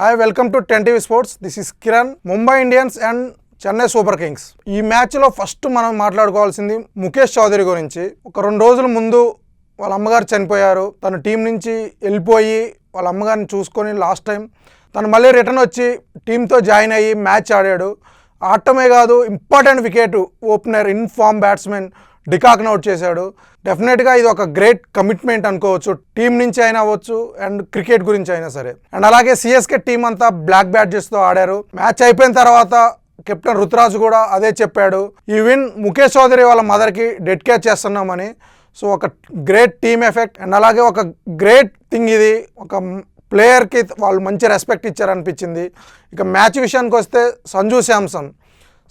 Hi welcome to 10TV sports. This is Kiran. Mumbai Indians and Chennai super Kings ఈ మ్యాచ్లో first మనం మాట్లాడుకోవాల్సింది ముఖేష్ చౌదరి గురించి. ఒక 2 రోజుల ముందు వాళ్ళ అమ్మగారు చనిపోయారు. తను టీం నుంచి వెళ్ళిపోయి వాళ్ళ అమ్మగారిని చూసుకొని లాస్ట్ టైం తను మళ్ళీ రిటర్న్ వచ్చి టీంతో జాయిన్ అయ్యి మ్యాచ్ ఆడాడు. ఆడటమే కాదు, important wicket opener in form batsmen డికాక్ని అవుట్ చేశాడు. డెఫినెట్గా ఇది ఒక గ్రేట్ కమిట్మెంట్ అనుకోవచ్చు, టీం నుంచి అయినా అవ్వచ్చు అండ్ క్రికెట్ గురించి అయినా సరే. అండ్ అలాగే సిఎస్కే టీం అంతా బ్లాక్ బ్యాడ్జెస్తో ఆడారు. మ్యాచ్ అయిపోయిన తర్వాత కెప్టెన్ రుతురాజ్ కూడా అదే చెప్పాడు, ఈ విన్ ముఖేష్ చౌదరి వాళ్ళ మదర్కి డెడికేట్ చేస్తున్నామని. సో ఒక గ్రేట్ టీమ్ ఎఫెక్ట్ అండ్ అలాగే ఒక గ్రేట్ థింగ్ ఇది. ఒక ప్లేయర్కి వాళ్ళు మంచి రెస్పెక్ట్ ఇచ్చారనిపించింది. ఇక మ్యాచ్ విషయానికి వస్తే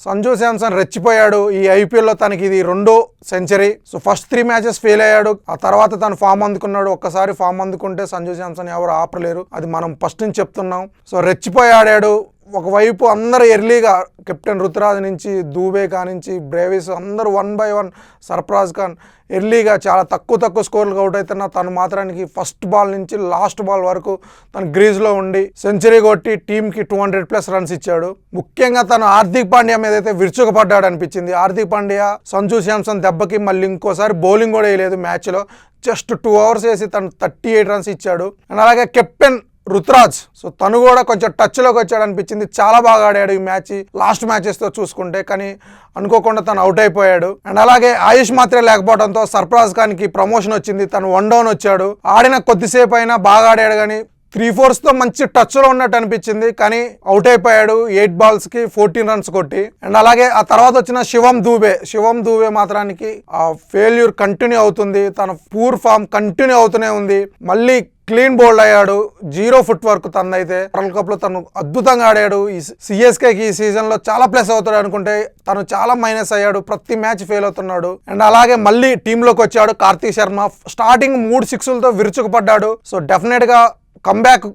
సంజు శాంసన్ రెచ్చిపోయాడు. ఈ ఐపీఎల్లో తనకి ఇది 2వ century. So first 3 matches fail అయ్యాడు, ఆ తర్వాత తను ఫామ్ అందుకున్నాడు. ఒక్కసారి ఫామ్ అందుకుంటే సంజు శాంసన్ ఎవరు ఆపలేరు, అది మనం ఫస్ట్ నుంచి చెప్తున్నాం. సో రెచ్చిపోయి ఆడాడు. ఒకవైపు అందరూ ఎర్లీగా కెప్టెన్ రుతురాజ్ నుంచి దూబే కానించి బ్రేవిస్ అందరూ 1 by 1 సర్ఫరాజ్ ఖాన్ ఎర్లీగా చాలా తక్కువ స్కోర్లకు అవుట్ అవుతున్నా తను మాత్రానికి ఫస్ట్ బాల్ నుంచి లాస్ట్ బాల్ వరకు తను గ్రీజ్లో ఉండి సెంచరీ కొట్టి టీంకి 200+ రన్స్ ఇచ్చాడు. ముఖ్యంగా తను హార్దిక్ పాండ్యా మీద అయితే విరుచుకుపడ్డాడు అనిపించింది. హార్దిక్ పాండ్యా సంజు శాంసన్ దెబ్బకి మళ్ళీ ఇంకోసారి బౌలింగ్ కూడా వేయలేదు మ్యాచ్లో. జస్ట్ 2 hours వేసి తను 38 రన్స్ ఇచ్చాడు. అండ్ అలాగే కెప్టెన్ రుతురాజ్, సో తను కూడా కొంచెం టచ్లోకి వచ్చాడు అనిపించింది. చాలా బాగా ఆడాడు ఈ మ్యాచ్ లాస్ట్ మ్యాచెస్తో చూసుకుంటే, కానీ అనుకోకుండా తను అవుట్ అయిపోయాడు. అండ్ అలాగే ఆయుష్ మాత్రే లేకపోవడంతో సర్ఫరాజ్ ఖాన్కి ప్రమోషన్ వచ్చింది. తను 1 down వచ్చాడు. ఆడిన కొద్దిసేపు అయినా బాగా ఆడాడు, కానీ 3/4తో మంచి టచ్లో ఉన్నట్టు అనిపించింది, కానీ అవుట్ అయిపోయాడు 8 balls కి 14 runs కొట్టి. అండ్ అలాగే ఆ తర్వాత వచ్చిన శివం దూబే మాత్రానికి ఆ ఫెయిల్యూర్ కంటిన్యూ అవుతుంది. తన పూర్ ఫామ్ కంటిన్యూ అవుతూనే ఉంది. మళ్ళీ క్లీన్ బౌల్డ్ అయ్యాడు. 0 footwork తనదైతే. వరల్డ్ కప్ లో తను అద్భుతంగా ఆడాడు. ఈ సిఎస్కేకి ఈ సీజన్ లో చాలా ప్లస్ అవుతాడు అనుకుంటే తను చాలా మైనస్ అయ్యాడు. ప్రతి మ్యాచ్ ఫెయిల్ అవుతున్నాడు. అండ్ అలాగే మళ్ళీ టీంలోకి వచ్చాడు కార్తీక్ శర్మ. స్టార్టింగ్ 3 6లతో విరుచుకుపడ్డాడు. సో డెఫినెట్ గా కంబ్యాక్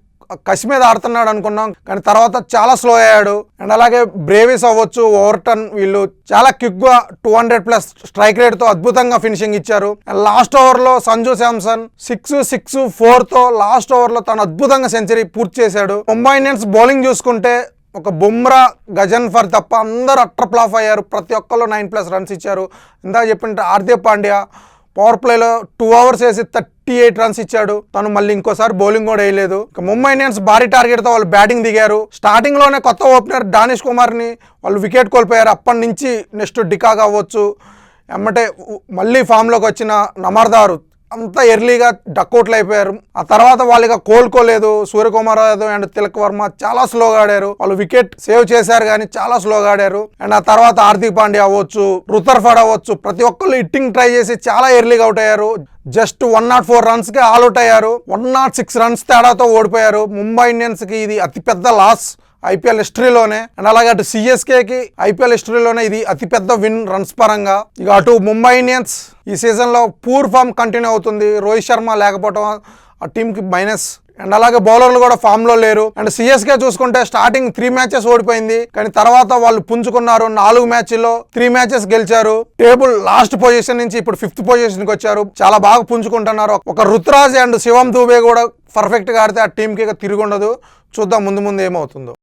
కసి మీద ఆడుతున్నాడు అనుకున్నాం, కానీ తర్వాత చాలా స్లో అయ్యాడు. అండ్ అలాగే బ్రేవిస్ అవ్వచ్చు, ఓవర్టన్, వీళ్ళు చాలా క్విక్గా 200+ స్ట్రైక్ రేట్తో అద్భుతంగా ఫినిషింగ్ ఇచ్చారు. అండ్ లాస్ట్ ఓవర్లో సంజు శాంసన్ 6-4తో లాస్ట్ ఓవర్లో తను అద్భుతంగా సెంచరీ పూర్తి చేశాడు. ముంబై ఇండియన్స్ బౌలింగ్ చూసుకుంటే ఒక బుమ్రా, గజన్ఫర్ తప్ప అందరూ అట్టర్ ఫ్లాప్ అయ్యారు. ప్రతి ఒక్కళ్ళు 9+ రన్స్ ఇచ్చారు. ఇందాక చెప్పినట్టు హార్దిక్ పాండ్యా పవర్ ప్లేలో 2 hours వేసి 38 రన్స్ ఇచ్చాడు. తను మళ్ళీ ఇంకోసారి బౌలింగ్ కూడా వేయలేదు. ముంబై ఇండియన్స్ భారీ టార్గెట్తో వాళ్ళు బ్యాటింగ్ దిగారు. స్టార్టింగ్లోనే కొత్త ఓపెనర్ డానిష్ కుమార్ని వాళ్ళు వికెట్ కోల్పోయారు. అప్పటి నుంచి నెక్స్ట్ డికాక్ అవ్వచ్చు, ఎమ్మటే మళ్ళీ ఫామ్లోకి వచ్చిన నమర్దారు అంతా ఎర్లీగా డక్అవుట్లు అయిపోయారు. ఆ తర్వాత వాళ్ళు ఇక కోలుకోలేదు. సూర్యకుమార్ యాదవ్ అండ్ తిలక్ వర్మ చాలా స్లోగా ఆడారు. వాళ్ళు వికెట్ సేవ్ చేశారు కానీ చాలా స్లోగా ఆడారు. అండ్ ఆ తర్వాత హార్దిక్ పాండ్యా అవ్వచ్చు, రుతర్ఫర్డ్ అవ్వచ్చు, ప్రతి ఒక్కళ్ళు హిట్టింగ్ ట్రై చేసి చాలా ఎర్లీగా అవుట్ అయ్యారు. జస్ట్ 104 runsకి ఆల్ అవుట్ అయ్యారు. 106 runs తేడాతో ఓడిపోయారు. ముంబై ఇండియన్స్కి ఇది అతిపెద్ద లాస్ ఐపీఎల్ హిస్టరీలోనే. అండ్ అలాగే అటు సిఎస్కేకి ఐపీఎల్ హిస్టరీలోనే ఇది అతిపెద్ద విన్ రన్స్ పరంగా. ఇక అటు ముంబై ఇండియన్స్ ఈ సీజన్లో పూర్ ఫామ్ కంటిన్యూ అవుతుంది. రోహిత్ శర్మ లేకపోవడం ఆ టీంకి మైనస్. అండ్ అలాగే బౌలర్లు కూడా ఫామ్లో లేరు. అండ్ సిఎస్కే చూసుకుంటే స్టార్టింగ్ 3 matches ఓడిపోయింది, కానీ తర్వాత వాళ్ళు పుంజుకున్నారు. 4 matchల్లో 3 matches గెలిచారు. టేబుల్ లాస్ట్ పొజిషన్ నుంచి ఇప్పుడు 5th పొజిషన్కి వచ్చారు. చాలా బాగా పుంజుకుంటున్నారు. ఒక రుతురాజ్ అండ్ శివం దూబే కూడా పర్ఫెక్ట్గా ఆడితే ఆ టీంకి తిరిగి ఉండదు. చూద్దాం ముందు ఏమవుతుందో.